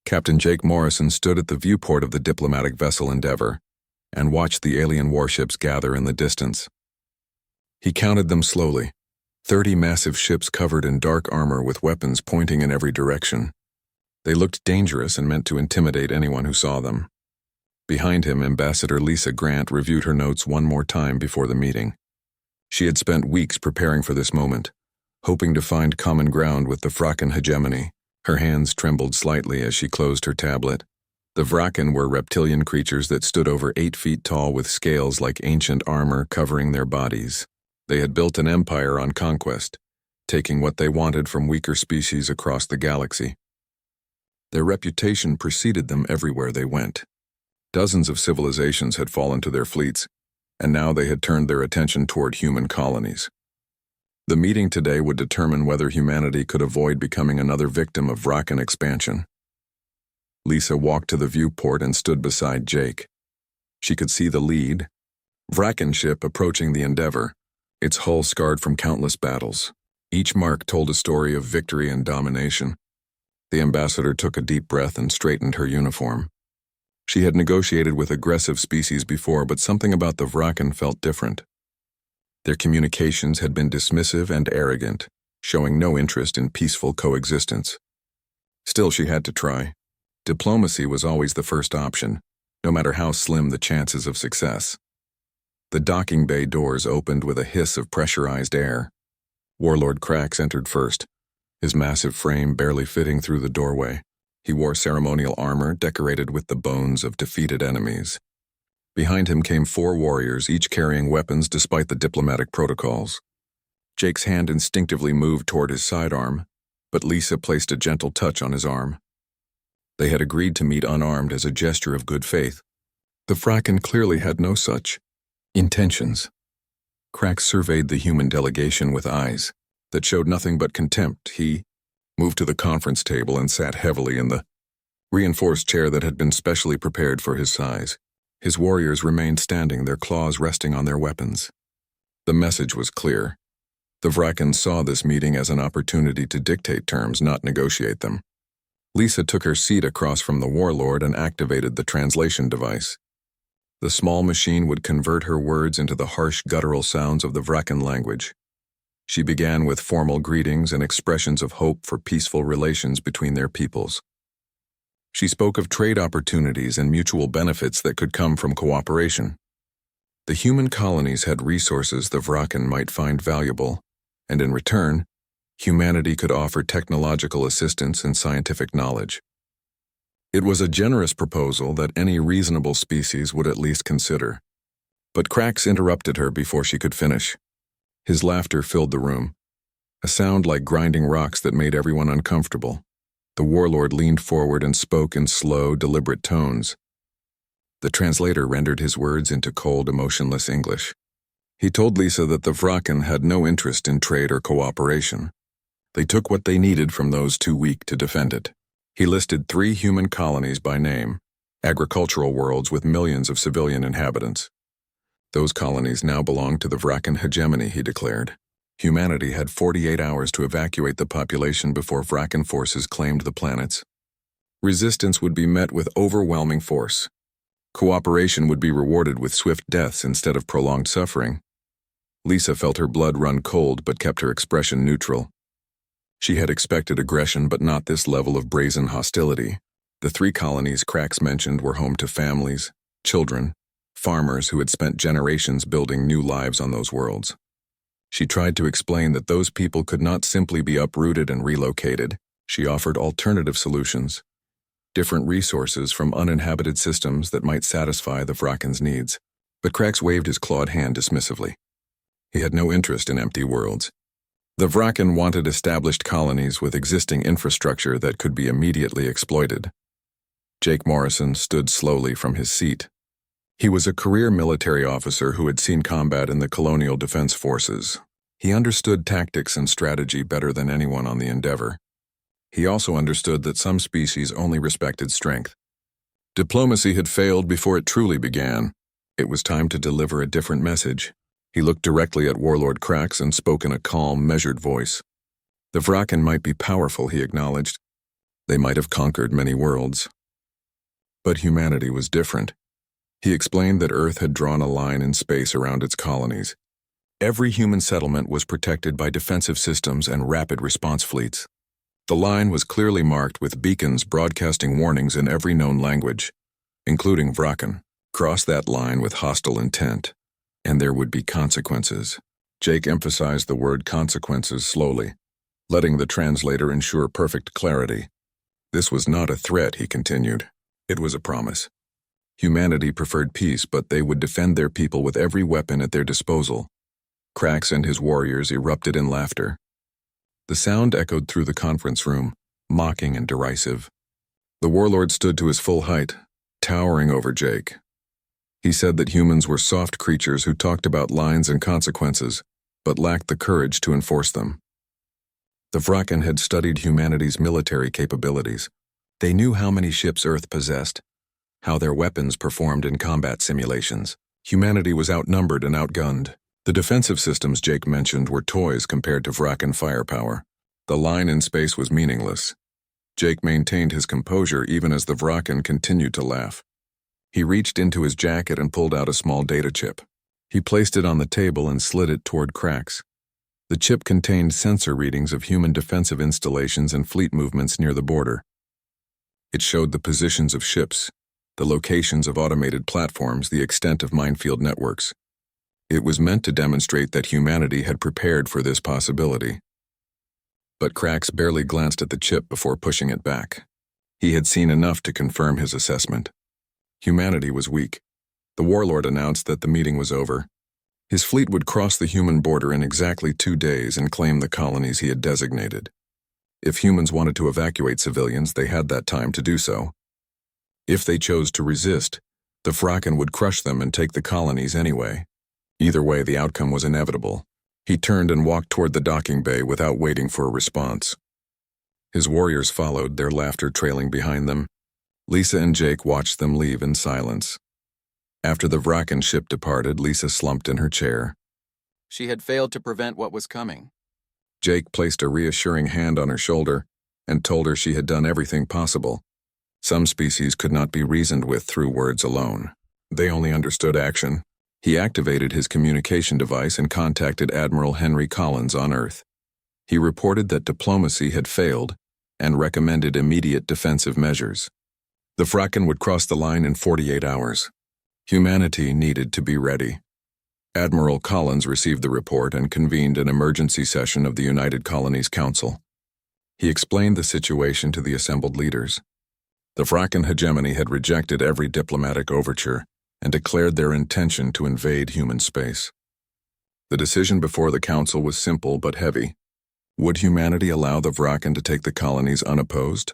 Captain Jake Morrison stood at the viewport of the diplomatic vessel Endeavour and watched the alien warships gather in the distance. He counted them slowly, 30 massive ships covered in dark armor with weapons pointing in every direction. They looked dangerous and meant to intimidate anyone who saw them. Behind him, Ambassador Lisa Grant reviewed her notes one more time before the meeting. She had spent weeks preparing for this moment, hoping to find common ground with the Vraken hegemony. Her hands trembled slightly as she closed her tablet. The Vraken were reptilian creatures that stood over 8 feet tall with scales like ancient armor covering their bodies. They had built an empire on conquest, taking what they wanted from weaker species across the galaxy. Their reputation preceded them everywhere they went. Dozens of civilizations had fallen to their fleets, and now they had turned their attention toward human colonies. The meeting today would determine whether humanity could avoid becoming another victim of Vraken expansion. Lisa walked to the viewport and stood beside Jake. She could see the lead, Vraken ship approaching the Endeavour, its hull scarred from countless battles. Each mark told a story of victory and domination. The ambassador took a deep breath and straightened her uniform. She had negotiated with aggressive species before, but something about the Vraken felt different. Their communications had been dismissive and arrogant, showing no interest in peaceful coexistence. Still, she had to try. Diplomacy was always the first option, no matter how slim the chances of success. The docking bay doors opened with a hiss of pressurized air. Warlord Krax entered first, his massive frame barely fitting through the doorway. He wore ceremonial armor decorated with the bones of defeated enemies. Behind him came 4 warriors, each carrying weapons despite the diplomatic protocols. Jake's hand instinctively moved toward his sidearm, but Lisa placed a gentle touch on his arm. They had agreed to meet unarmed as a gesture of good faith. The Vraken clearly had no such intentions. Krax surveyed the human delegation with eyes that showed nothing but contempt. He moved to the conference table and sat heavily in the reinforced chair that had been specially prepared for his size. His warriors remained standing, their claws resting on their weapons. The message was clear. The Vraken saw this meeting as an opportunity to dictate terms, not negotiate them. Lisa took her seat across from the warlord and activated the translation device. The small machine would convert her words into the harsh guttural sounds of the Vraken language. She began with formal greetings and expressions of hope for peaceful relations between their peoples. She spoke of trade opportunities and mutual benefits that could come from cooperation. The human colonies had resources the Vraken might find valuable, and in return, humanity could offer technological assistance and scientific knowledge. It was a generous proposal that any reasonable species would at least consider. But Krax interrupted her before she could finish. His laughter filled the room, a sound like grinding rocks that made everyone uncomfortable. The warlord leaned forward and spoke in slow, deliberate tones. The translator rendered his words into cold, emotionless English. He told Lisa that the Vraken had no interest in trade or cooperation. They took what they needed from those too weak to defend it. He listed 3 human colonies by name, agricultural worlds with millions of civilian inhabitants. Those colonies now belonged to the Vraken hegemony, he declared. Humanity had 48 hours to evacuate the population before Vraken forces claimed the planets. Resistance would be met with overwhelming force. Cooperation would be rewarded with swift deaths instead of prolonged suffering. Lisa felt her blood run cold but kept her expression neutral. She had expected aggression, but not this level of brazen hostility. The 3 colonies Krax mentioned were home to families, children, farmers who had spent generations building new lives on those worlds. She tried to explain that those people could not simply be uprooted and relocated. She offered alternative solutions, different resources from uninhabited systems that might satisfy the Vraken's needs. But Krax waved his clawed hand dismissively. He had no interest in empty worlds. The Vraken wanted established colonies with existing infrastructure that could be immediately exploited. Jake Morrison stood slowly from his seat. He was a career military officer who had seen combat in the Colonial Defense Forces. He understood tactics and strategy better than anyone on the Endeavour. He also understood that some species only respected strength. Diplomacy had failed before it truly began. It was time to deliver a different message. He looked directly at Warlord Krax and spoke in a calm, measured voice. The Vraken might be powerful, he acknowledged, They might have conquered many worlds. But humanity was different. He explained that Earth had drawn a line in space around its colonies. Every human settlement was protected by defensive systems and rapid response fleets. The line was clearly marked with beacons broadcasting warnings in every known language, including Vraken. Cross that line with hostile intent, and there would be consequences. Jake emphasized the word consequences slowly, letting the translator ensure perfect clarity. This was not a threat, he continued. It was a promise. Humanity preferred peace, but they would defend their people with every weapon at their disposal. Krax and his warriors erupted in laughter. The sound echoed through the conference room, mocking and derisive. The warlord stood to his full height, towering over Jake. He said that humans were soft creatures who talked about lines and consequences, but lacked the courage to enforce them. The Vraken had studied humanity's military capabilities. They knew how many ships Earth possessed, how their weapons performed in combat simulations. Humanity was outnumbered and outgunned. The defensive systems Jake mentioned were toys compared to Vraken firepower. The line in space was meaningless. Jake maintained his composure even as the Vraken continued to laugh. He reached into his jacket and pulled out a small data chip. He placed it on the table and slid it toward Krax. The chip contained sensor readings of human defensive installations and fleet movements near the border. It showed the positions of ships, the locations of automated platforms, the extent of minefield networks. It was meant to demonstrate that humanity had prepared for this possibility. But Krax barely glanced at the chip before pushing it back. He had seen enough to confirm his assessment. Humanity was weak. The warlord announced that the meeting was over. His fleet would cross the human border in exactly 2 days and claim the colonies he had designated. If humans wanted to evacuate civilians, they had that time to do so. If they chose to resist, the Vraken would crush them and take the colonies anyway. Either way, the outcome was inevitable. He turned and walked toward the docking bay without waiting for a response. His warriors followed, their laughter trailing behind them. Lisa and Jake watched them leave in silence. After the Vraken ship departed, Lisa slumped in her chair. She had failed to prevent what was coming. Jake placed a reassuring hand on her shoulder and told her she had done everything possible. Some species could not be reasoned with through words alone. They only understood action. He activated his communication device and contacted Admiral Henry Collins on Earth. He reported that diplomacy had failed and recommended immediate defensive measures. The Vraken would cross the line in 48 hours. Humanity needed to be ready. Admiral Collins received the report and convened an emergency session of the United Colonies Council. He explained the situation to the assembled leaders. The Vraken hegemony had rejected every diplomatic overture and declared their intention to invade human space. The decision before the council was simple but heavy. Would humanity allow the Vraken to take the colonies unopposed,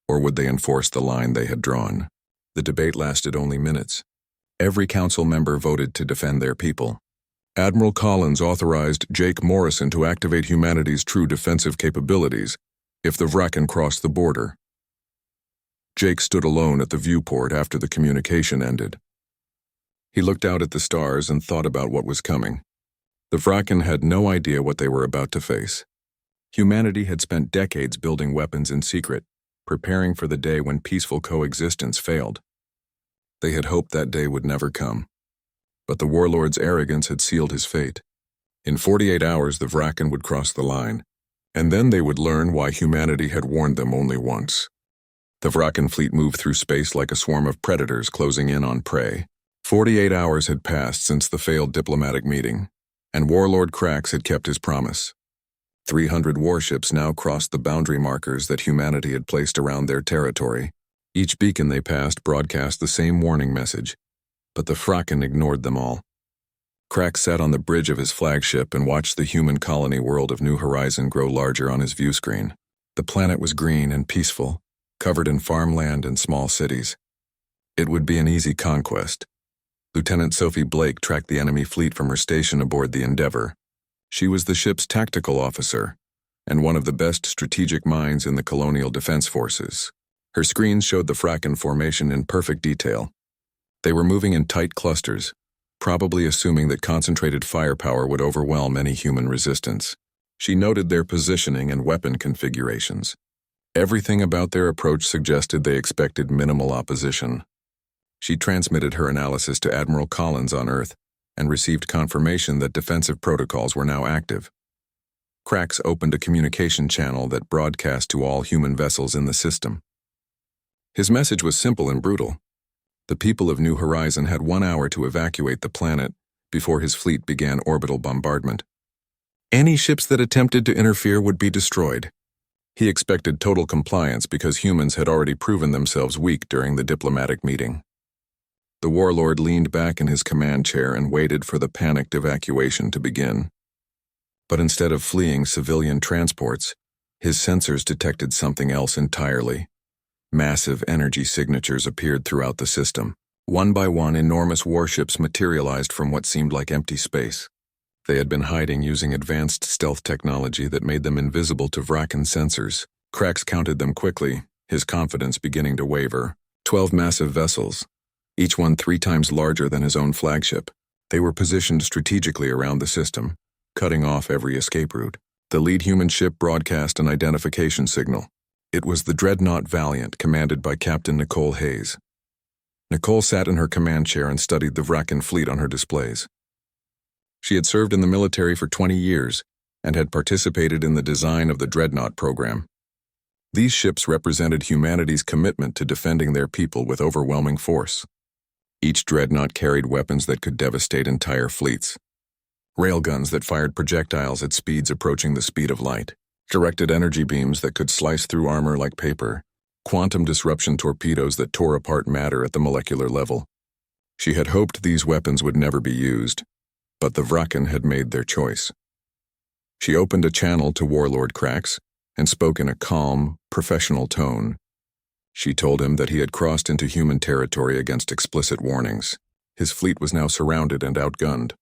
or would they enforce the line they had drawn? The debate lasted only minutes. Every council member voted to defend their people. Admiral Collins authorized Jake Morrison to activate humanity's true defensive capabilities if the Vraken crossed the border. Jake stood alone at the viewport after the communication ended. He looked out at the stars and thought about what was coming. The Vraken had no idea what they were about to face. Humanity had spent decades building weapons in secret, preparing for the day when peaceful coexistence failed. They had hoped that day would never come. But the warlord's arrogance had sealed his fate. In 48 hours, the Vraken would cross the line, and then they would learn why humanity had warned them only once. The Vraken fleet moved through space like a swarm of predators closing in on prey. 48 hours had passed since the failed diplomatic meeting, and Warlord Krax had kept his promise. 300 warships now crossed the boundary markers that humanity had placed around their territory. Each beacon they passed broadcast the same warning message, but the Vraken ignored them all. Krax sat on the bridge of his flagship and watched the human colony world of New Horizon grow larger on his view screen. The planet was green and peaceful, covered in farmland and small cities. It would be an easy conquest. Lieutenant Sophie Blake tracked the enemy fleet from her station aboard the Endeavour. She was the ship's tactical officer and one of the best strategic minds in the colonial defense forces. Her screens showed the Vraken formation in perfect detail. They were moving in tight clusters, probably assuming that concentrated firepower would overwhelm any human resistance. She noted their positioning and weapon configurations. Everything about their approach suggested they expected minimal opposition. She transmitted her analysis to Admiral Collins on Earth and received confirmation that defensive protocols were now active. Krax opened a communication channel that broadcast to all human vessels in the system. His message was simple and brutal. The people of New Horizon had 1 hour to evacuate the planet before his fleet began orbital bombardment. Any ships that attempted to interfere would be destroyed. He expected total compliance because humans had already proven themselves weak during the diplomatic meeting. The warlord leaned back in his command chair and waited for the panicked evacuation to begin. But instead of fleeing civilian transports, his sensors detected something else entirely. Massive energy signatures appeared throughout the system. One by one, enormous warships materialized from what seemed like empty space. They had been hiding using advanced stealth technology that made them invisible to Vrakan sensors. Krax counted them quickly, his confidence beginning to waver. 12 massive vessels, each one 3 times larger than his own flagship. They were positioned strategically around the system, cutting off every escape route. The lead human ship broadcast an identification signal. It was the dreadnought Valiant, commanded by Captain Nicole Hayes. Nicole sat in her command chair and studied the Vrakan fleet on her displays. She had served in the military for 20 years and had participated in the design of the Dreadnought program. These ships represented humanity's commitment to defending their people with overwhelming force. Each dreadnought carried weapons that could devastate entire fleets. Railguns that fired projectiles at speeds approaching the speed of light. Directed energy beams that could slice through armor like paper. Quantum disruption torpedoes that tore apart matter at the molecular level. She had hoped these weapons would never be used, but the Vrakan had made their choice. She opened a channel to Warlord Krax and spoke in a calm, professional tone. She told him that he had crossed into human territory against explicit warnings. His fleet was now surrounded and outgunned.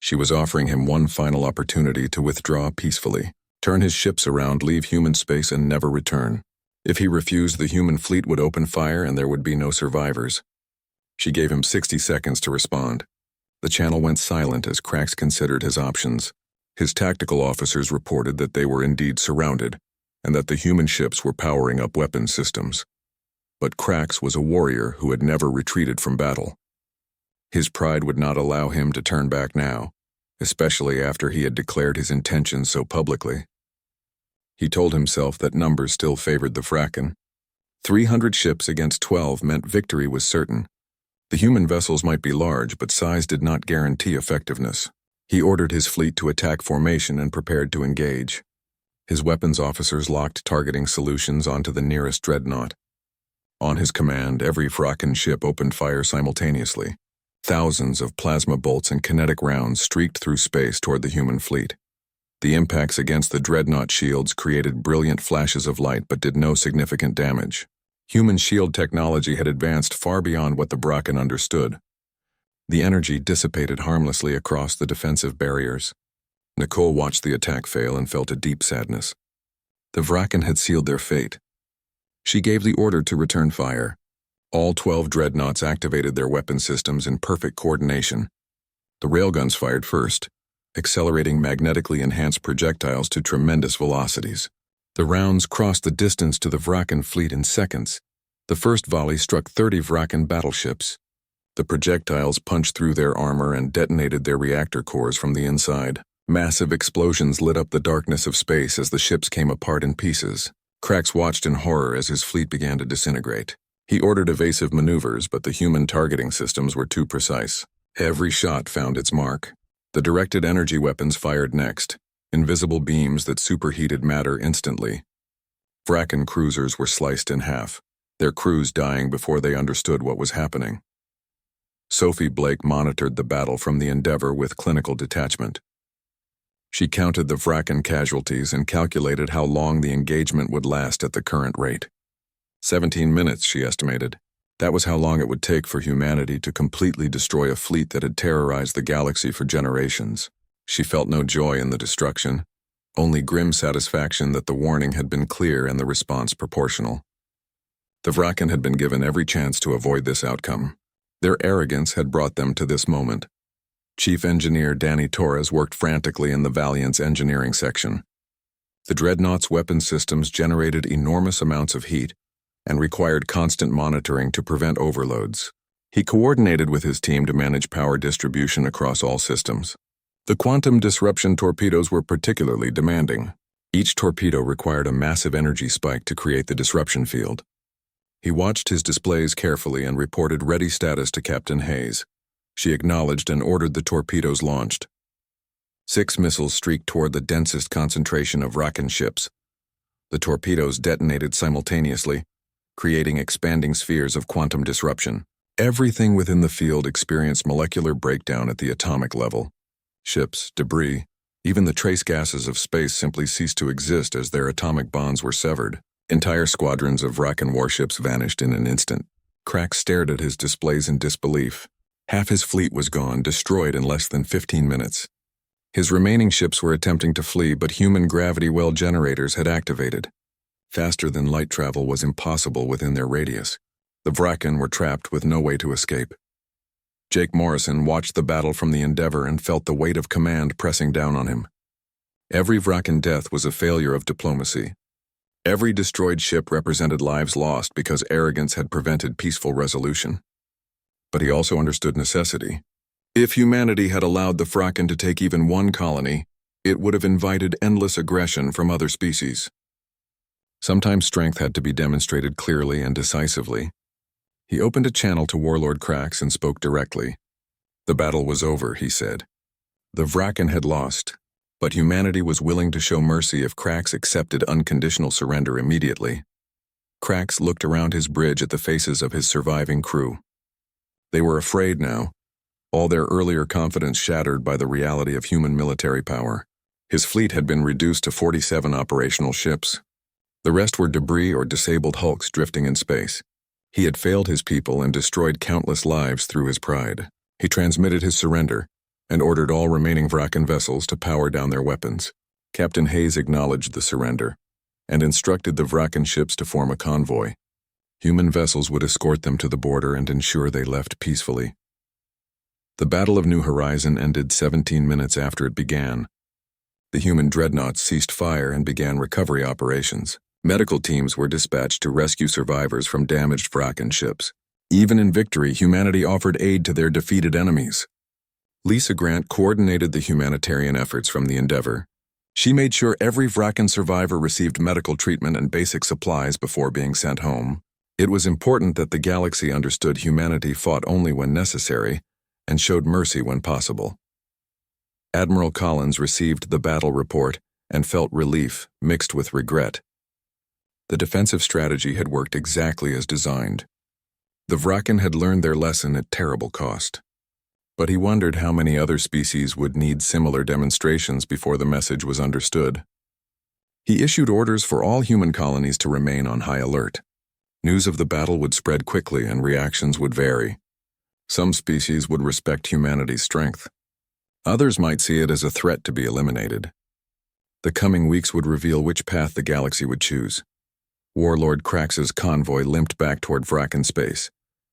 She was offering him one final opportunity to withdraw peacefully, turn his ships around, leave human space, and never return. If he refused, the human fleet would open fire and there would be no survivors. She gave him 60 seconds to respond. The channel went silent as Krax considered his options. His tactical officers reported that they were indeed surrounded, and that the human ships were powering up weapon systems. But Krax was a warrior who had never retreated from battle. His pride would not allow him to turn back now, especially after he had declared his intentions so publicly. He told himself that numbers still favored the Vrakan. 300 ships against 12 meant victory was certain. The human vessels might be large, but size did not guarantee effectiveness. He ordered his fleet to attack formation and prepared to engage. His weapons officers locked targeting solutions onto the nearest dreadnought. On his command, every Vrakan ship opened fire simultaneously. Thousands of plasma bolts and kinetic rounds streaked through space toward the human fleet. The impacts against the dreadnought shields created brilliant flashes of light but did no significant damage. Human shield technology had advanced far beyond what the Vrakan understood. The energy dissipated harmlessly across the defensive barriers. Nicole watched the attack fail and felt a deep sadness. The Vrakan had sealed their fate. She gave the order to return fire. All 12 dreadnoughts activated their weapon systems in perfect coordination. The railguns fired first, accelerating magnetically enhanced projectiles to tremendous velocities. The rounds crossed the distance to the Vrakan fleet in seconds. The first volley struck 30 Vrakan battleships. The projectiles punched through their armor and detonated their reactor cores from the inside. Massive explosions lit up the darkness of space as the ships came apart in pieces. Krax watched in horror as his fleet began to disintegrate. He ordered evasive maneuvers, but the human targeting systems were too precise. Every shot found its mark. The directed energy weapons fired next, invisible beams that superheated matter instantly. Vrakan cruisers were sliced in half, their crews dying before they understood what was happening. Sophie Blake monitored the battle from the Endeavour with clinical detachment. She counted the Vrakan casualties and calculated how long the engagement would last at the current rate. 17 minutes, she estimated. That was how long it would take for humanity to completely destroy a fleet that had terrorized the galaxy for generations. She felt no joy in the destruction, only grim satisfaction that the warning had been clear and the response proportional. The Vrakan had been given every chance to avoid this outcome. Their arrogance had brought them to this moment. Chief Engineer Danny Torres worked frantically in the Valiant's engineering section. The dreadnought's weapon systems generated enormous amounts of heat and required constant monitoring to prevent overloads. He coordinated with his team to manage power distribution across all systems. The quantum disruption torpedoes were particularly demanding. Each torpedo required a massive energy spike to create the disruption field. He watched his displays carefully and reported ready status to Captain Hayes. She acknowledged and ordered the torpedoes launched. 6 missiles streaked toward the densest concentration of Rakan ships. The torpedoes detonated simultaneously, creating expanding spheres of quantum disruption. Everything within the field experienced molecular breakdown at the atomic level. Ships, debris, even the trace gases of space simply ceased to exist as their atomic bonds were severed. Entire squadrons of Rakan warships vanished in an instant. Krax stared at his displays in disbelief. Half his fleet was gone, destroyed in less than 15 minutes. His remaining ships were attempting to flee, but human gravity well generators had activated. Faster than light travel was impossible within their radius. The Vrakan were trapped with no way to escape. Jake Morrison watched the battle from the Endeavor and felt the weight of command pressing down on him. Every Vrakan death was a failure of diplomacy. Every destroyed ship represented lives lost because arrogance had prevented peaceful resolution. But he also understood necessity. If humanity had allowed the Vrakan to take even one colony, it would have invited endless aggression from other species. Sometimes strength had to be demonstrated clearly and decisively. He opened a channel to Warlord Krax and spoke directly. The battle was over, he said. The Vrakan had lost, but humanity was willing to show mercy if Krax accepted unconditional surrender immediately. Krax looked around his bridge at the faces of his surviving crew. They were afraid now, all their earlier confidence shattered by the reality of human military power. His fleet had been reduced to 47 operational ships. The rest were debris or disabled hulks drifting in space. He had failed his people and destroyed countless lives through his pride. He transmitted his surrender and ordered all remaining Vrakan vessels to power down their weapons. Captain Hayes acknowledged the surrender and instructed the Vrakan ships to form a convoy. Human vessels would escort them to the border and ensure they left peacefully. The Battle of New Horizon ended 17 minutes after it began. The human dreadnoughts ceased fire and began recovery operations. Medical teams were dispatched to rescue survivors from damaged Vrakan ships. Even in victory, humanity offered aid to their defeated enemies. Lisa Grant coordinated the humanitarian efforts from the Endeavor. She made sure every Vrakan survivor received medical treatment and basic supplies before being sent home. It was important that the galaxy understood humanity fought only when necessary and showed mercy when possible. Admiral Collins received the battle report and felt relief mixed with regret. The defensive strategy had worked exactly as designed. The Vrakan had learned their lesson at terrible cost. But he wondered how many other species would need similar demonstrations before the message was understood. He issued orders for all human colonies to remain on high alert. News of the battle would spread quickly and reactions would vary. Some species would respect humanity's strength. Others might see it as a threat to be eliminated. The coming weeks would reveal which path the galaxy would choose. Warlord Krax's convoy limped back toward Vrakan space,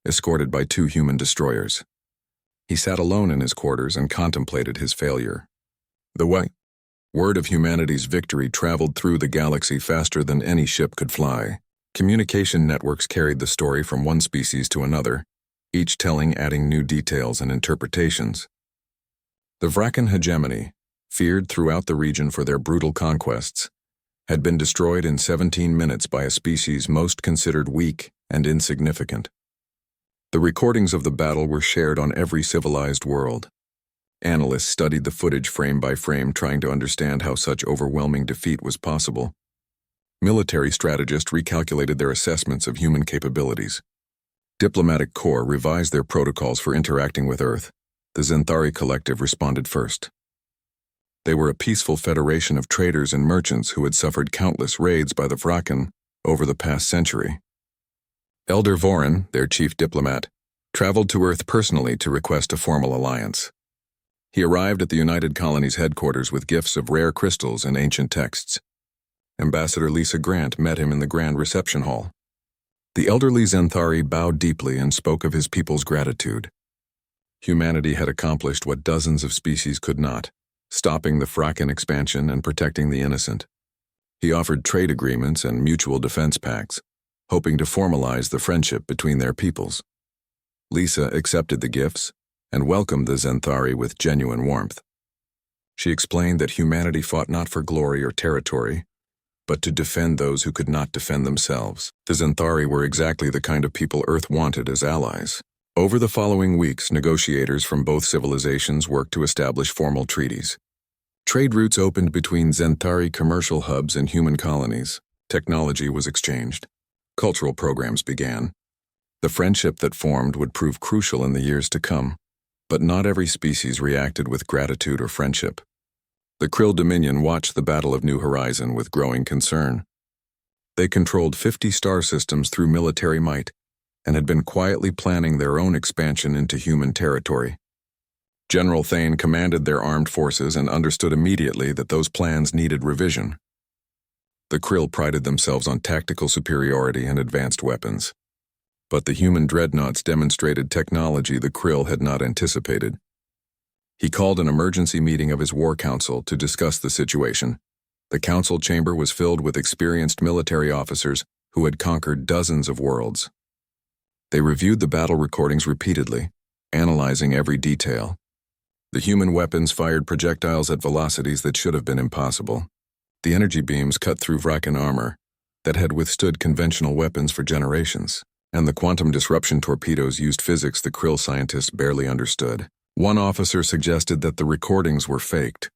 escorted by 2 human destroyers. He sat alone in his quarters and contemplated his failure. The word of humanity's victory traveled through the galaxy faster than any ship could fly. Communication networks carried the story from one species to another, each telling adding new details and interpretations. The Vrakan hegemony, feared throughout the region for their brutal conquests, had been destroyed in 17 minutes by a species most considered weak and insignificant. The recordings of the battle were shared on every civilized world. Analysts studied the footage frame by frame, trying to understand how such overwhelming defeat was possible. Military strategists recalculated their assessments of human capabilities. Diplomatic corps revised their protocols for interacting with Earth. The Zenthari Collective responded first. They were a peaceful federation of traders and merchants who had suffered countless raids by the Vrakan over the past century. Elder Vorin, their chief diplomat, traveled to Earth personally to request a formal alliance. He arrived at the United Colonies headquarters with gifts of rare crystals and ancient texts. Ambassador Lisa Grant met him in the grand reception hall. The elderly Zenthari bowed deeply and spoke of his people's gratitude. Humanity had accomplished what dozens of species could not, stopping the Vrakan expansion and protecting the innocent. He offered trade agreements and mutual defense pacts, hoping to formalize the friendship between their peoples. Lisa accepted the gifts and welcomed the Zenthari with genuine warmth. She explained that humanity fought not for glory or territory, but to defend those who could not defend themselves. The Zenthari were exactly the kind of people Earth wanted as allies. Over the following weeks, negotiators from both civilizations worked to establish formal treaties. Trade routes opened between Zenthari commercial hubs and human colonies. Technology was exchanged. Cultural programs began. The friendship that formed would prove crucial in the years to come, but not every species reacted with gratitude or friendship. The Krill Dominion watched the Battle of New Horizon with growing concern. They controlled 50 star systems through military might and had been quietly planning their own expansion into human territory. General Thane commanded their armed forces and understood immediately that those plans needed revision. The Krill prided themselves on tactical superiority and advanced weapons. But the human dreadnoughts demonstrated technology the Krill had not anticipated. He called an emergency meeting of his war council to discuss the situation. The council chamber was filled with experienced military officers who had conquered dozens of worlds. They reviewed the battle recordings repeatedly, analyzing every detail. The human weapons fired projectiles at velocities that should have been impossible. The energy beams cut through Vrakan armor that had withstood conventional weapons for generations, and the quantum disruption torpedoes used physics the Krill scientists barely understood. One officer suggested that the recordings were faked,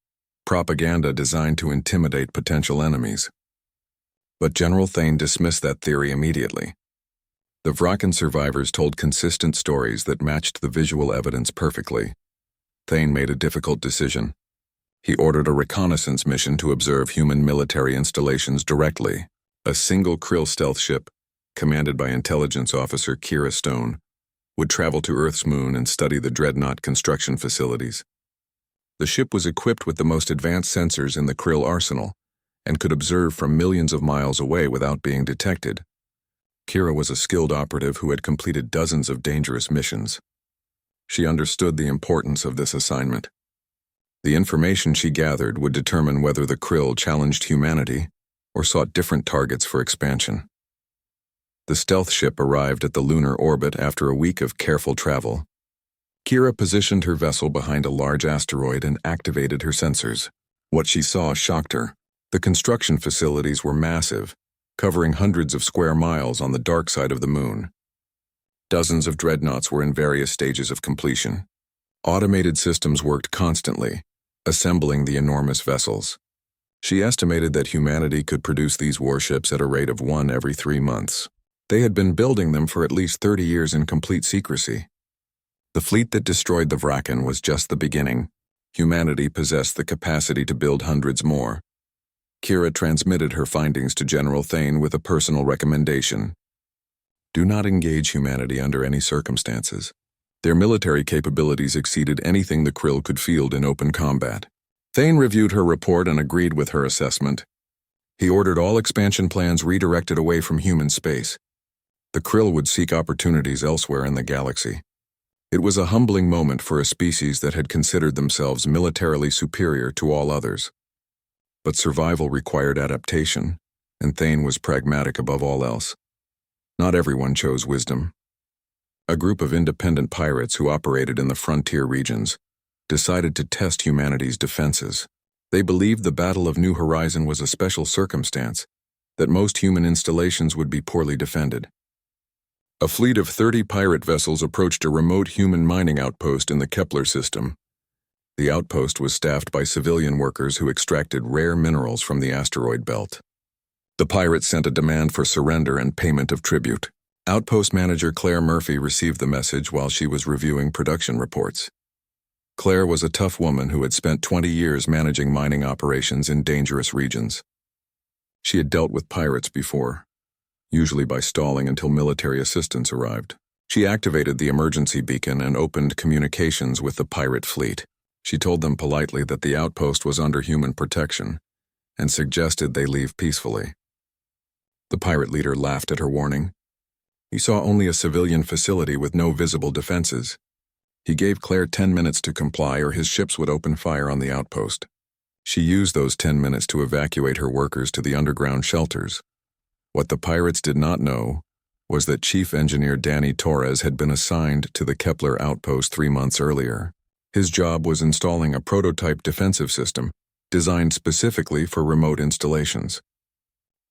propaganda designed to intimidate potential enemies. But General Thane dismissed that theory immediately. The Vrakan survivors told consistent stories that matched the visual evidence perfectly. Thane made a difficult decision. He ordered a reconnaissance mission to observe human military installations directly. A single Krill stealth ship, commanded by intelligence officer Kira Stone, would travel to Earth's moon and study the dreadnought construction facilities. The ship was equipped with the most advanced sensors in the Krill arsenal and could observe from millions of miles away without being detected. Kira was a skilled operative who had completed dozens of dangerous missions. She understood the importance of this assignment. The information she gathered would determine whether the Krill challenged humanity or sought different targets for expansion. The stealth ship arrived at the lunar orbit after a week of careful travel. Kira positioned her vessel behind a large asteroid and activated her sensors. What she saw shocked her. The construction facilities were massive, covering hundreds of square miles on the dark side of the moon. Dozens of dreadnoughts were in various stages of completion. Automated systems worked constantly, assembling the enormous vessels. She estimated that humanity could produce these warships at a rate of one every 3 months. They had been building them for at least 30 years in complete secrecy. The fleet that destroyed the Vrakan was just the beginning. Humanity possessed the capacity to build hundreds more. Kira transmitted her findings to General Thane with a personal recommendation. Do not engage humanity under any circumstances. Their military capabilities exceeded anything the Krill could field in open combat. Thane reviewed her report and agreed with her assessment. He ordered all expansion plans redirected away from human space. The Krill would seek opportunities elsewhere in the galaxy. It was a humbling moment for a species that had considered themselves militarily superior to all others. But survival required adaptation, and Thane was pragmatic above all else. Not everyone chose wisdom. A group of independent pirates who operated in the frontier regions decided to test humanity's defenses. They believed the Battle of New Horizon was a special circumstance, that most human installations would be poorly defended. A fleet of 30 pirate vessels approached a remote human mining outpost in the Kepler system. The outpost was staffed by civilian workers who extracted rare minerals from the asteroid belt. The pirates sent a demand for surrender and payment of tribute. Outpost manager Claire Murphy received the message while she was reviewing production reports. Claire was a tough woman who had spent 20 years managing mining operations in dangerous regions. She had dealt with pirates before, usually by stalling until military assistance arrived. She activated the emergency beacon and opened communications with the pirate fleet. She told them politely that the outpost was under human protection and suggested they leave peacefully. The pirate leader laughed at her warning. He saw only a civilian facility with no visible defenses. He gave Claire 10 minutes to comply or his ships would open fire on the outpost. She used those 10 minutes to evacuate her workers to the underground shelters. What the pirates did not know was that Chief Engineer Danny Torres had been assigned to the Kepler outpost 3 months earlier. His job was installing a prototype defensive system designed specifically for remote installations.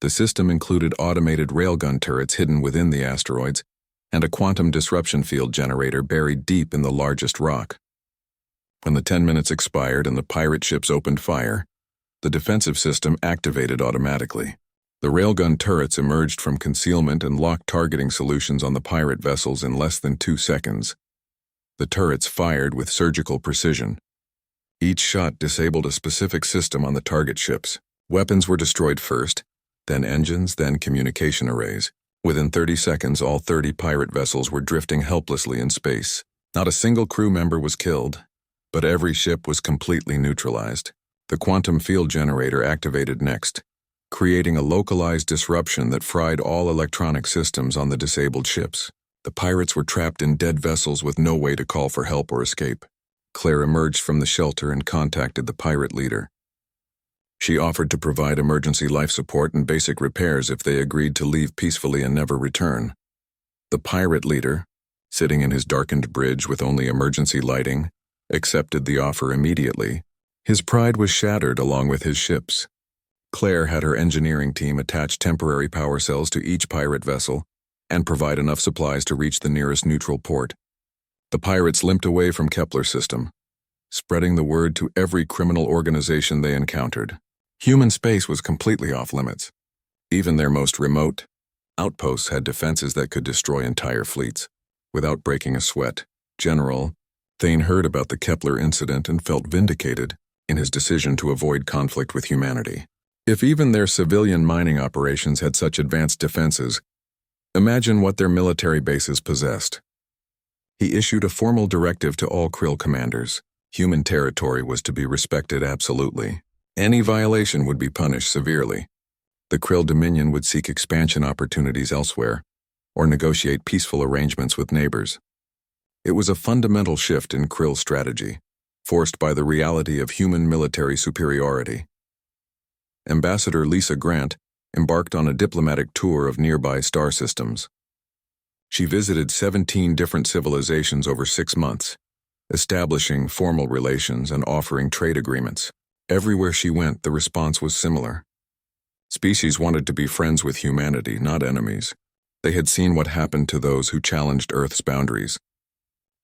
The system included automated railgun turrets hidden within the asteroids and a quantum disruption field generator buried deep in the largest rock. When the 10 minutes expired and the pirate ships opened fire, the defensive system activated automatically. The railgun turrets emerged from concealment and locked targeting solutions on the pirate vessels in less than 2 seconds. The turrets fired with surgical precision. Each shot disabled a specific system on the target ships. Weapons were destroyed first, then engines, then communication arrays. Within 30 seconds, all 30 pirate vessels were drifting helplessly in space. Not a single crew member was killed, but every ship was completely neutralized. The quantum field generator activated next, creating a localized disruption that fried all electronic systems on the disabled ships. The pirates were trapped in dead vessels with no way to call for help or escape. Claire emerged from the shelter and contacted the pirate leader. She offered to provide emergency life support and basic repairs if they agreed to leave peacefully and never return. The pirate leader, sitting in his darkened bridge with only emergency lighting, accepted the offer immediately. His pride was shattered along with his ships. Claire had her engineering team attach temporary power cells to each pirate vessel and provide enough supplies to reach the nearest neutral port. The pirates limped away from Kepler's system, spreading the word to every criminal organization they encountered. Human space was completely off limits. Even their most remote outposts had defenses that could destroy entire fleets without breaking a sweat. General Thane heard about the Kepler incident and felt vindicated in his decision to avoid conflict with humanity. If even their civilian mining operations had such advanced defenses, imagine what their military bases possessed. He issued a formal directive to all Krill commanders. Human territory was to be respected absolutely. Any violation would be punished severely. The Krill Dominion would seek expansion opportunities elsewhere, or negotiate peaceful arrangements with neighbors. It was a fundamental shift in Krill strategy, forced by the reality of human military superiority. Ambassador Lisa Grant embarked on a diplomatic tour of nearby star systems. She visited 17 different civilizations over 6 months, establishing formal relations and offering trade agreements. Everywhere she went, the response was similar. Species wanted to be friends with humanity, not enemies. They had seen what happened to those who challenged Earth's boundaries.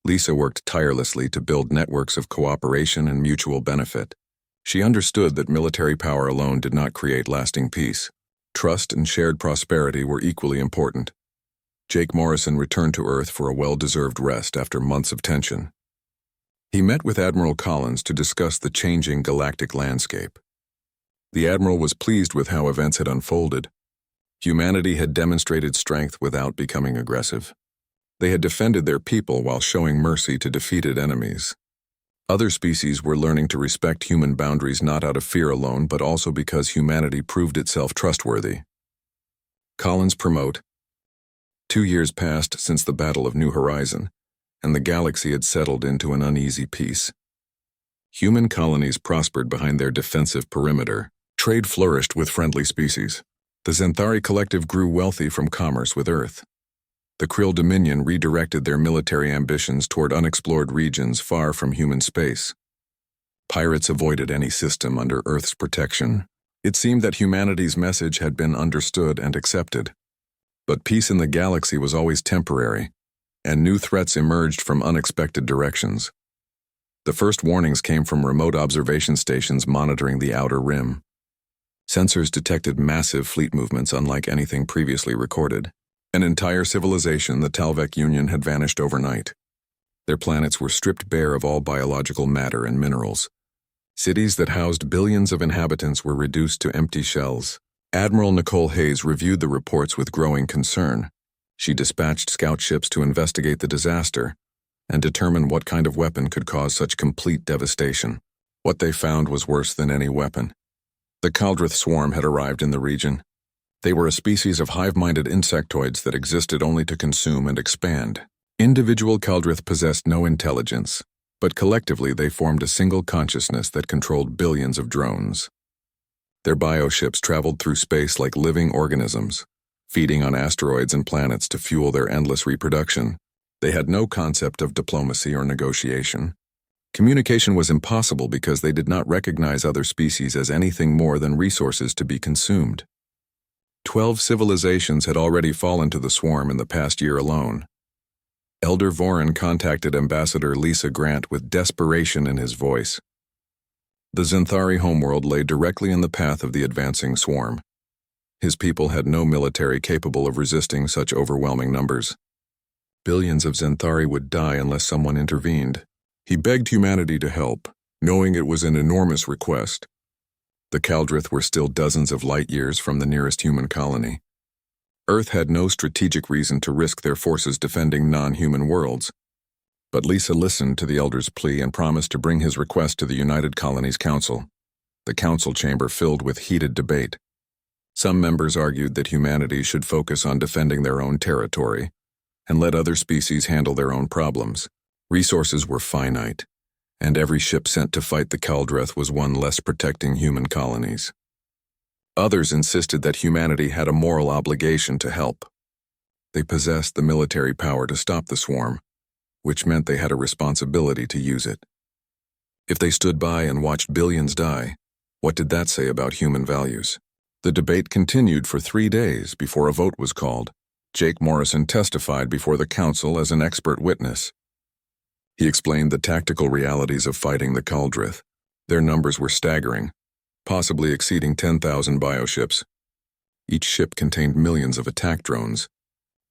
Lisa worked tirelessly to build networks of cooperation and mutual benefit. She understood that military power alone did not create lasting peace. Trust and shared prosperity were equally important. Jake Morrison returned to Earth for a well-deserved rest after months of tension. He met with Admiral Collins to discuss the changing galactic landscape. The Admiral was pleased with how events had unfolded. Humanity had demonstrated strength without becoming aggressive. They had defended their people while showing mercy to defeated enemies. Other species were learning to respect human boundaries not out of fear alone, but also because humanity proved itself trustworthy. Collins promote. 2 years passed since the Battle of New Horizon, and the galaxy had settled into an uneasy peace. Human colonies prospered behind their defensive perimeter. Trade flourished with friendly species. The Xanthari Collective grew wealthy from commerce with Earth. The Krill Dominion redirected their military ambitions toward unexplored regions far from human space. Pirates avoided any system under Earth's protection. It seemed that humanity's message had been understood and accepted. But peace in the galaxy was always temporary, and new threats emerged from unexpected directions. The first warnings came from remote observation stations monitoring the outer rim. Sensors detected massive fleet movements unlike anything previously recorded. An entire civilization, the Talvek Union, had vanished overnight. Their planets were stripped bare of all biological matter and minerals. Cities that housed billions of inhabitants were reduced to empty shells. Admiral Nicole Hayes reviewed the reports with growing concern. She dispatched scout ships to investigate the disaster and determine what kind of weapon could cause such complete devastation. What they found was worse than any weapon. The Kaldrith swarm had arrived in the region. They were a species of hive-minded insectoids that existed only to consume and expand. Individual Kaldrith possessed no intelligence. but collectively they formed a single consciousness that controlled billions of drones. Their bioships traveled through space like living organisms, feeding on asteroids and planets to fuel their endless reproduction. They had no concept of diplomacy or negotiation. Communication was impossible because they did not recognize other species as anything more than resources to be consumed. 12 civilizations had already fallen to the swarm in the past year alone. Elder Vorin contacted Ambassador Lisa Grant with desperation in his voice. The Zenthari homeworld lay directly in the path of the advancing swarm. His people had no military capable of resisting such overwhelming numbers. Billions of Zenthari would die unless someone intervened. He begged humanity to help, knowing it was an enormous request. The Kaldrith were still dozens of light years from the nearest human colony. Earth had no strategic reason to risk their forces defending non-human worlds. But Lisa listened to the Elder's plea and promised to bring his request to the United Colonies Council. The council chamber filled with heated debate. Some members argued that humanity should focus on defending their own territory and let other species handle their own problems. Resources were finite, and every ship sent to fight the Kaldrith was one less protecting human colonies. Others insisted that humanity had a moral obligation to help. They possessed the military power to stop the swarm, which meant they had a responsibility to use it. If they stood by and watched billions die, what did that say about human values? The debate continued for 3 days before a vote was called. Jake Morrison testified before the council as an expert witness. He explained the tactical realities of fighting the Kaldrith. Their numbers were staggering, possibly exceeding 10,000 bioships. Each ship contained millions of attack drones.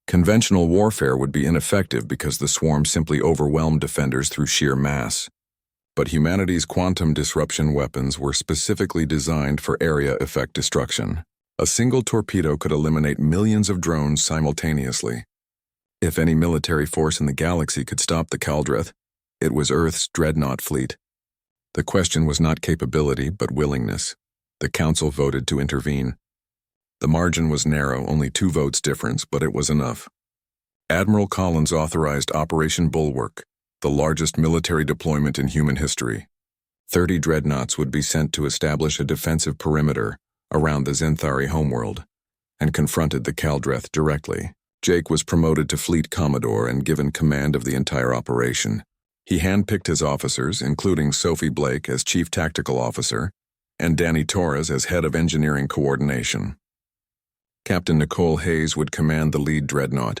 Conventional warfare would be ineffective because the swarm simply overwhelmed defenders through sheer mass. But humanity's quantum disruption weapons were specifically designed for area effect destruction. A single torpedo could eliminate millions of drones simultaneously. If any military force in the galaxy could stop the Kaldrith, it was Earth's dreadnought fleet. The question was not capability, but willingness. The council voted to intervene. The margin was narrow, only 2 votes difference, but it was enough. Admiral Collins authorized Operation Bulwark, the largest military deployment in human history. 30 dreadnoughts would be sent to establish a defensive perimeter around the Zenthari homeworld, and confronted the Kaldrith directly. Jake was promoted to Fleet Commodore and given command of the entire operation. He handpicked his officers, including Sophie Blake as Chief Tactical Officer and Danny Torres as Head of Engineering Coordination. Captain Nicole Hayes would command the lead dreadnought,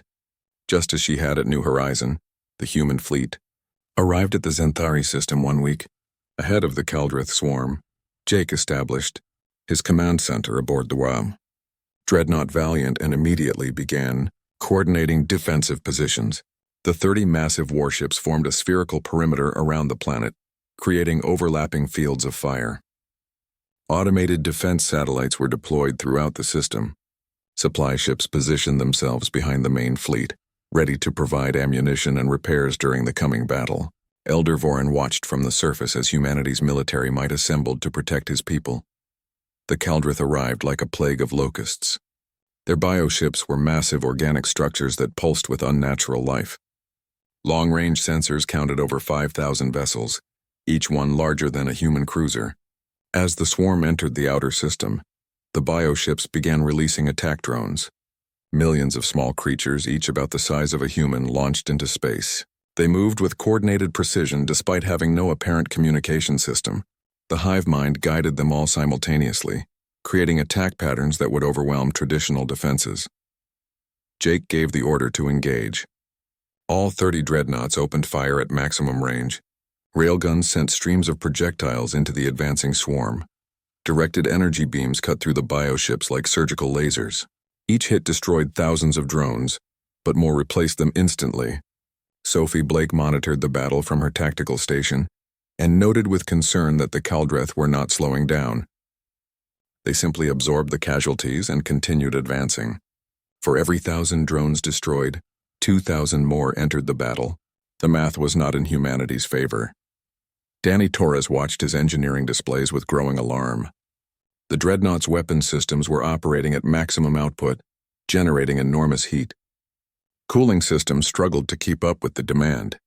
just as she had at New Horizon. The human fleet arrived at the Zenthari system 1 week ahead of the Kaldrith swarm. Jake established his command center aboard the WAM. Dreadnought Valiant and immediately began coordinating defensive positions. The 30 massive warships formed a spherical perimeter around the planet, creating overlapping fields of fire. Automated defense satellites were deployed throughout the system. Supply ships positioned themselves behind the main fleet, ready to provide ammunition and repairs during the coming battle. Elder Vorin watched from the surface as humanity's military might assembled to protect his people. The Kaldrith arrived like a plague of locusts. Their bioships were massive organic structures that pulsed with unnatural life. Long-range sensors counted over 5,000 vessels, each one larger than a human cruiser. As the swarm entered the outer system, the bioships began releasing attack drones. Millions of small creatures, each about the size of a human, launched into space. They moved with coordinated precision despite having no apparent communication system. The hive mind guided them all simultaneously, creating attack patterns that would overwhelm traditional defenses. Jake gave the order to engage. All 30 dreadnoughts opened fire at maximum range. Railguns sent streams of projectiles into the advancing swarm. Directed energy beams cut through the bioships like surgical lasers. Each hit destroyed thousands of drones, but more replaced them instantly. Sophie Blake monitored the battle from her tactical station and noted with concern that the Kaldrith were not slowing down. They simply absorbed the casualties and continued advancing. For every 1,000 drones destroyed, 2,000 more entered the battle. The math was not in humanity's favor. Danny Torres watched his engineering displays with growing alarm. The dreadnought's weapon systems were operating at maximum output, generating enormous heat. Cooling systems struggled to keep up with the demand.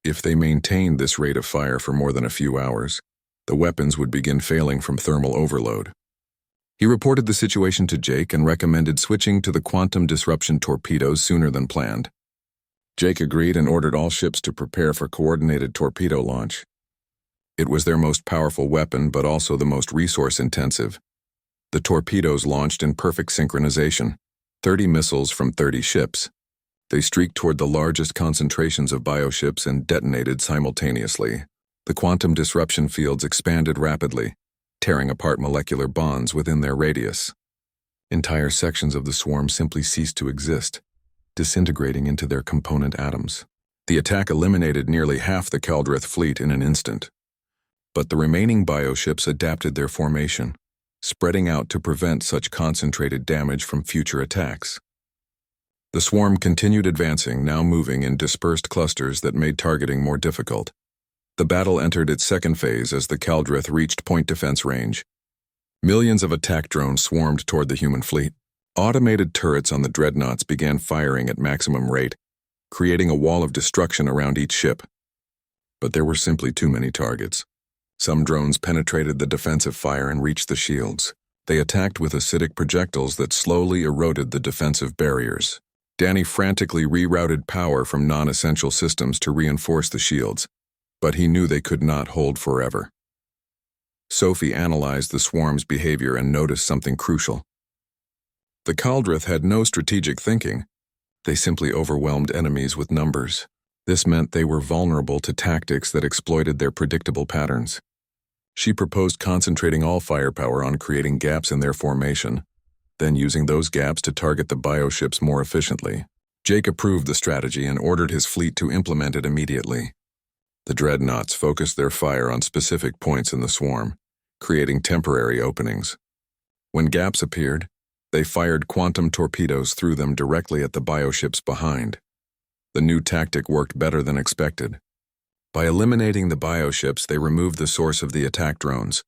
If they maintained this rate of fire for more than a few hours, the weapons would begin failing from thermal overload. He reported the situation to Jake and recommended switching to the quantum disruption torpedoes sooner than planned. Jake agreed and ordered all ships to prepare for coordinated torpedo launch. It was their most powerful weapon, but also the most resource-intensive. The torpedoes launched in perfect synchronization, 30 missiles from 30 ships. They streaked toward the largest concentrations of bioships and detonated simultaneously. The quantum disruption fields expanded rapidly, tearing apart molecular bonds within their radius. Entire sections of the swarm simply ceased to exist, disintegrating into their component atoms. The attack eliminated nearly half the Kaldrith fleet in an instant. But the remaining bioships adapted their formation, spreading out to prevent such concentrated damage from future attacks. The swarm continued advancing, now moving in dispersed clusters that made targeting more difficult. The battle entered its second phase as the Kaldrith reached point defense range. Millions of attack drones swarmed toward the human fleet. Automated turrets on the dreadnoughts began firing at maximum rate, creating a wall of destruction around each ship. But there were simply too many targets. Some drones penetrated the defensive fire and reached the shields. They attacked with acidic projectiles that slowly eroded the defensive barriers. Danny frantically rerouted power from non-essential systems to reinforce the shields, but he knew they could not hold forever. Sophie analyzed the swarm's behavior and noticed something crucial. The Kaldrith had no strategic thinking. They simply overwhelmed enemies with numbers. This meant they were vulnerable to tactics that exploited their predictable patterns. She proposed concentrating all firepower on creating gaps in their formation, then using those gaps to target the bioships more efficiently. Jake approved the strategy and ordered his fleet to implement it immediately. The dreadnoughts focused their fire on specific points in the swarm, creating temporary openings. When gaps appeared, they fired quantum torpedoes through them directly at the bioships behind. The new tactic worked better than expected. By eliminating the bioships, they removed the source of the attack drones.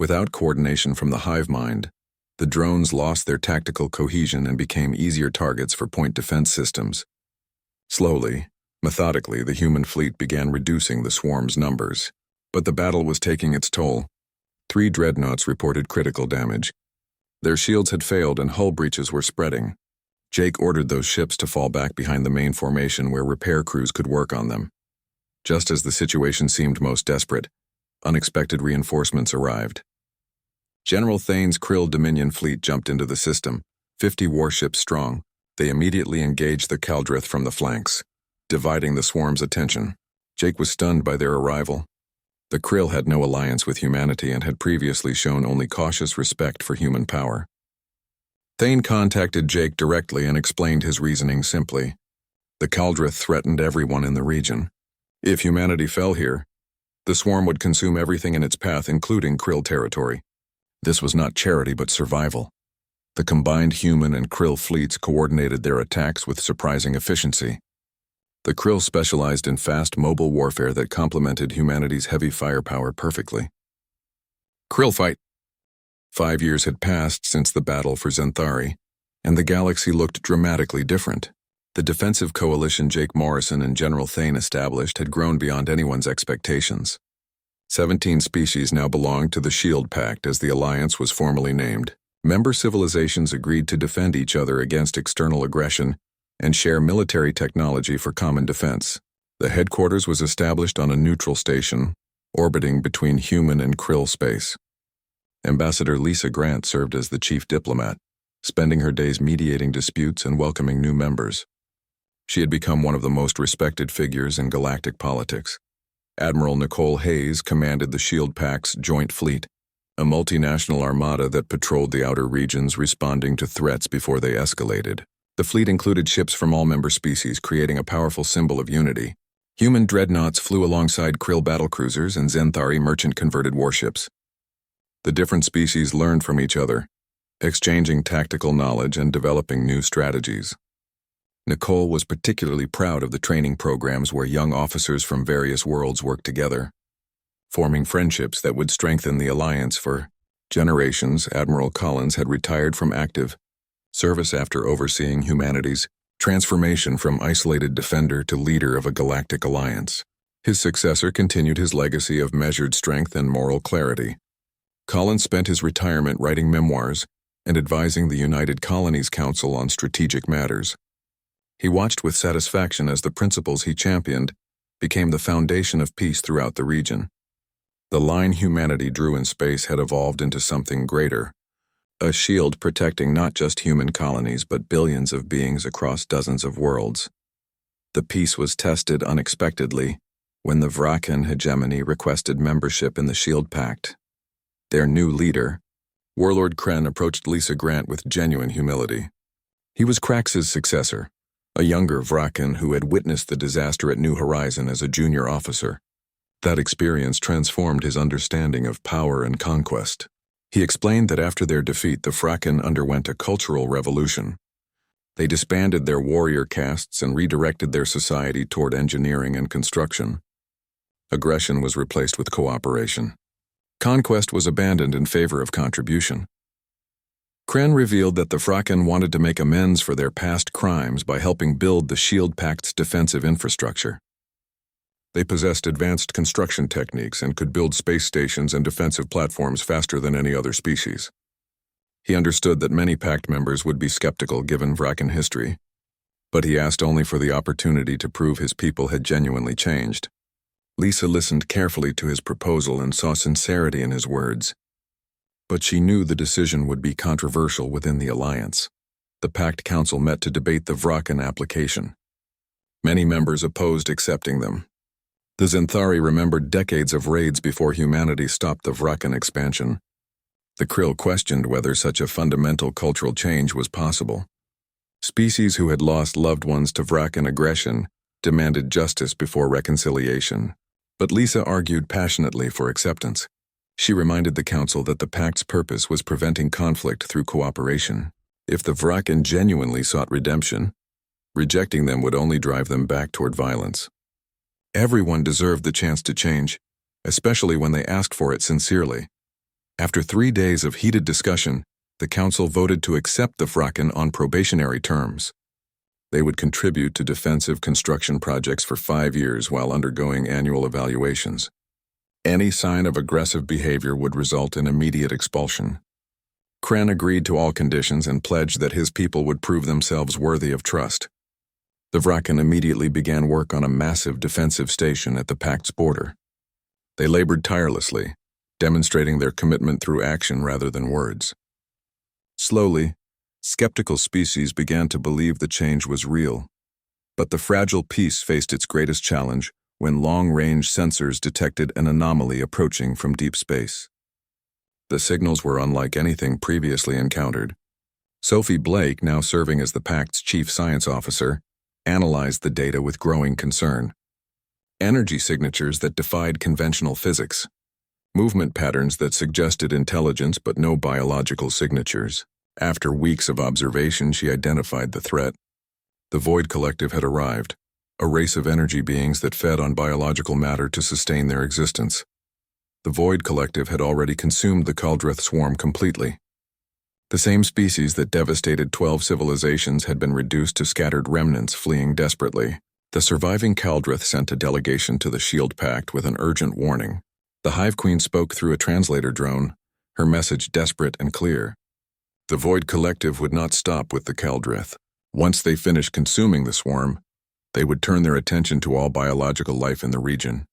Without coordination from the hive mind, the drones lost their tactical cohesion and became easier targets for point defense systems. Slowly, methodically, the human fleet began reducing the swarm's numbers. But the battle was taking its toll. 3 dreadnoughts reported critical damage. Their shields had failed and hull breaches were spreading. Jake ordered those ships to fall back behind the main formation where repair crews could work on them. Just as the situation seemed most desperate, unexpected reinforcements arrived. General Thane's Krill Dominion fleet jumped into the system, 50 warships strong. They immediately engaged the Kaldrith from the flanks, dividing the swarm's attention. Jake was stunned by their arrival. The Krill had no alliance with humanity and had previously shown only cautious respect for human power. Thane contacted Jake directly and explained his reasoning simply. The Kaldrith threatened everyone in the region. If humanity fell here, the swarm would consume everything in its path, including Krill territory. This was not charity but survival. The combined human and Krill fleets coordinated their attacks with surprising efficiency. The Krill specialized in fast mobile warfare that complemented humanity's heavy firepower perfectly. Krill fight. 5 years had passed since the battle for Zenthari, and the galaxy looked dramatically different. The defensive coalition Jake Morrison and General Thane established had grown beyond anyone's expectations. 17 species now belonged to the Shield Pact, as the alliance was formally named. Member civilizations agreed to defend each other against external aggression and share military technology for common defense. The headquarters was established on a neutral station, orbiting between human and Krill space. Ambassador Lisa Grant served as the chief diplomat, spending her days mediating disputes and welcoming new members. She had become one of the most respected figures in galactic politics. Admiral Nicole Hayes commanded the Shield Pact's Joint Fleet, a multinational armada that patrolled the outer regions, responding to threats before they escalated. The fleet included ships from all member species, creating a powerful symbol of unity. Human dreadnoughts flew alongside Krill battlecruisers and Zenthari merchant-converted warships. The different species learned from each other, exchanging tactical knowledge and developing new strategies. Nicole was particularly proud of the training programs where young officers from various worlds worked together, forming friendships that would strengthen the alliance for generations. Admiral Collins had retired from active service after overseeing humanity's transformation from isolated defender to leader of a galactic alliance. His successor continued his legacy of measured strength and moral clarity. Collins spent his retirement writing memoirs and advising the United Colonies Council on strategic matters. He watched with satisfaction as the principles he championed became the foundation of peace throughout the region. The line humanity drew in space had evolved into something greater, a shield protecting not just human colonies but billions of beings across dozens of worlds. The peace was tested unexpectedly when the Vrakan hegemony requested membership in the Shield Pact. Their new leader, Warlord Kren, approached Lisa Grant with genuine humility. He was Krax's successor, a younger Vrakan who had witnessed the disaster at New Horizon as a junior officer. That experience transformed his understanding of power and conquest. He explained that after their defeat, the Vrakan underwent a cultural revolution. They disbanded their warrior castes and redirected their society toward engineering and construction. Aggression was replaced with cooperation. Conquest was abandoned in favor of contribution. Kren revealed that the Vrakan wanted to make amends for their past crimes by helping build the Shield Pact's defensive infrastructure. They possessed advanced construction techniques and could build space stations and defensive platforms faster than any other species. He understood that many Pact members would be skeptical given Vrakan history, but he asked only for the opportunity to prove his people had genuinely changed. Lisa listened carefully to his proposal and saw sincerity in his words. But she knew the decision would be controversial within the Alliance. The Pact Council met to debate the Vrakan application. Many members opposed accepting them. The Zenthari remembered decades of raids before humanity stopped the Vrakan expansion. The Krill questioned whether such a fundamental cultural change was possible. Species who had lost loved ones to Vrakan aggression demanded justice before reconciliation, but Lisa argued passionately for acceptance. She reminded the Council that the Pact's purpose was preventing conflict through cooperation. If the Vrakan genuinely sought redemption, rejecting them would only drive them back toward violence. Everyone deserved the chance to change, especially when they asked for it sincerely. After 3 days of heated discussion, the Council voted to accept the Vrakan on probationary terms. They would contribute to defensive construction projects for 5 years while undergoing annual evaluations. Any sign of aggressive behavior would result in immediate expulsion. Kren agreed to all conditions and pledged that his people would prove themselves worthy of trust. The Vrakan immediately began work on a massive defensive station at the Pact's border. They labored tirelessly, demonstrating their commitment through action rather than words. Slowly, skeptical species began to believe the change was real. But the fragile peace faced its greatest challenge when long-range sensors detected an anomaly approaching from deep space. The signals were unlike anything previously encountered. Sophie Blake, now serving as the Pact's chief science officer, analyzed the data with growing concern. Energy signatures that defied conventional physics. Movement patterns that suggested intelligence but no biological signatures. After weeks of observation, she identified the threat. The Void Collective had arrived, a race of energy beings that fed on biological matter to sustain their existence. The Void Collective had already consumed the Kaldrith swarm completely. The same species that devastated 12 civilizations had been reduced to scattered remnants fleeing desperately. The surviving Kaldrith sent a delegation to the Shield Pact with an urgent warning. The Hive Queen spoke through a translator drone, her message desperate and clear. The Void Collective would not stop with the Kaldrith. Once they finished consuming the swarm, they would turn their attention to all biological life in the region.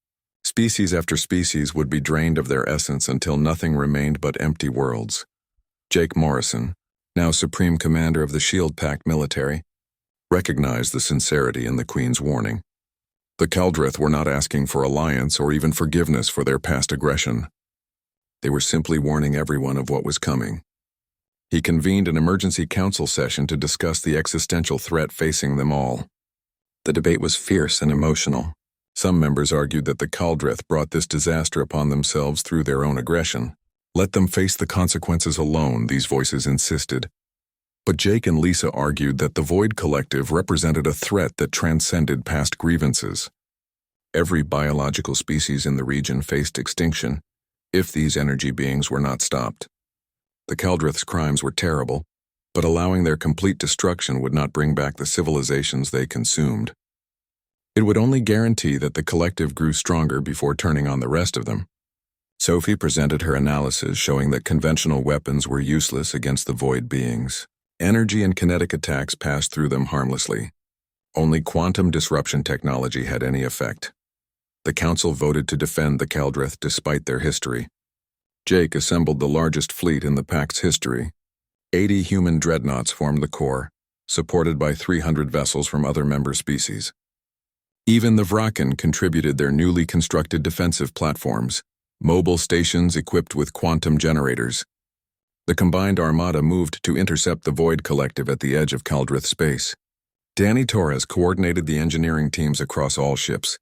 Species after species would be drained of their essence until nothing remained but empty worlds. Jake Morrison, now Supreme Commander of the Shield Pact military, recognized the sincerity in the Queen's warning. The Kaldrith were not asking for alliance or even forgiveness for their past aggression. They were simply warning everyone of what was coming. He convened an emergency council session to discuss the existential threat facing them all. The debate was fierce and emotional. Some members argued that the Kaldrith brought this disaster upon themselves through their own aggression. Let them face the consequences alone, these voices insisted. But Jake and Lisa argued that the Void Collective represented a threat that transcended past grievances. Every biological species in the region faced extinction if these energy beings were not stopped. The Kaldrith's crimes were terrible, but allowing their complete destruction would not bring back the civilizations they consumed. It would only guarantee that the collective grew stronger before turning on the rest of them. Sophie presented her analysis showing that conventional weapons were useless against the void beings. Energy and kinetic attacks passed through them harmlessly. Only quantum disruption technology had any effect. The council voted to defend the Caldrith despite their history. Jake assembled the largest fleet in the Pact's history. 80 human dreadnoughts formed the core, supported by 300 vessels from other member species. Even the Vraken contributed their newly constructed defensive platforms, mobile stations equipped with quantum generators. The combined armada moved to intercept the Void Collective at the edge of Caldrith space. Danny Torres coordinated the engineering teams across all ships,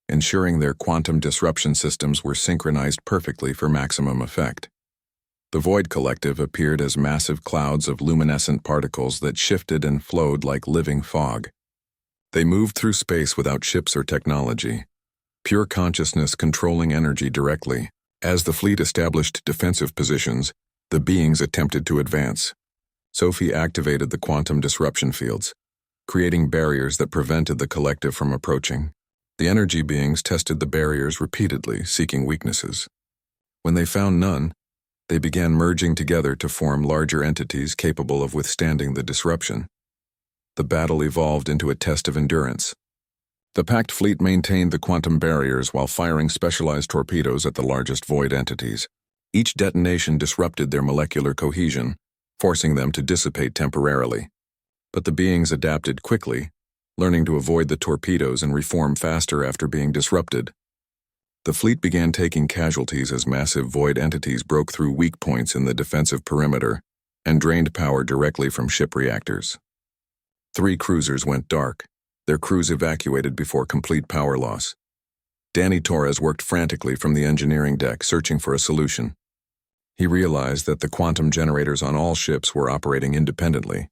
ensuring their quantum disruption systems were synchronized perfectly for maximum effect. The Void Collective appeared as massive clouds of luminescent particles that shifted and flowed like living fog. They moved through space without ships or technology, pure consciousness controlling energy directly. As the fleet established defensive positions, the beings attempted to advance. Sophie activated the quantum disruption fields, creating barriers that prevented the collective from approaching. The energy beings tested the barriers repeatedly, seeking weaknesses. When they found none, they began merging together to form larger entities capable of withstanding the disruption. The battle evolved into a test of endurance. The Pact fleet maintained the quantum barriers while firing specialized torpedoes at the largest void entities. Each detonation disrupted their molecular cohesion, forcing them to dissipate temporarily. But the beings adapted quickly, learning to avoid the torpedoes and reform faster after being disrupted. The fleet began taking casualties as massive void entities broke through weak points in the defensive perimeter and drained power directly from ship reactors. 3 cruisers went dark, their crews evacuated before complete power loss. Danny Torres worked frantically from the engineering deck, searching for a solution. He realized that the quantum generators on all ships were operating independently,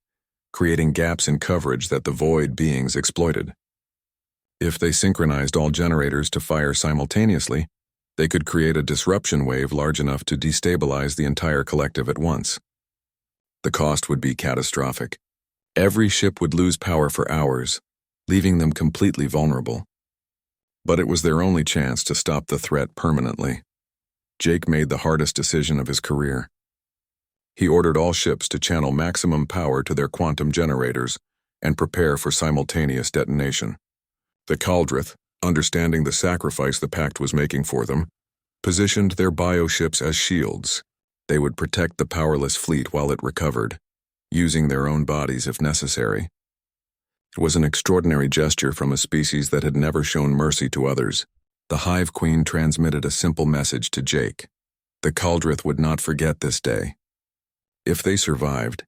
creating gaps in coverage that the void beings exploited. If they synchronized all generators to fire simultaneously, they could create a disruption wave large enough to destabilize the entire collective at once. The cost would be catastrophic. Every ship would lose power for hours, leaving them completely vulnerable. But it was their only chance to stop the threat permanently. Jake made the hardest decision of his career. He ordered all ships to channel maximum power to their quantum generators and prepare for simultaneous detonation. The Caldrith, understanding the sacrifice the Pact was making for them, positioned their bioships as shields. They would protect the powerless fleet while it recovered, using their own bodies if necessary. It was an extraordinary gesture from a species that had never shown mercy to others. The Hive Queen transmitted a simple message to Jake. The Caldrith would not forget this day. If they survived,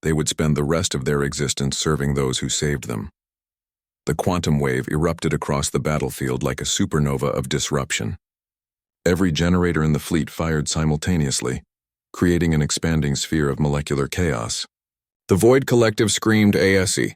they would spend the rest of their existence serving those who saved them. The quantum wave erupted across the battlefield like a supernova of disruption. Every generator in the fleet fired simultaneously, creating an expanding sphere of molecular chaos. The Void Collective screamed ASE,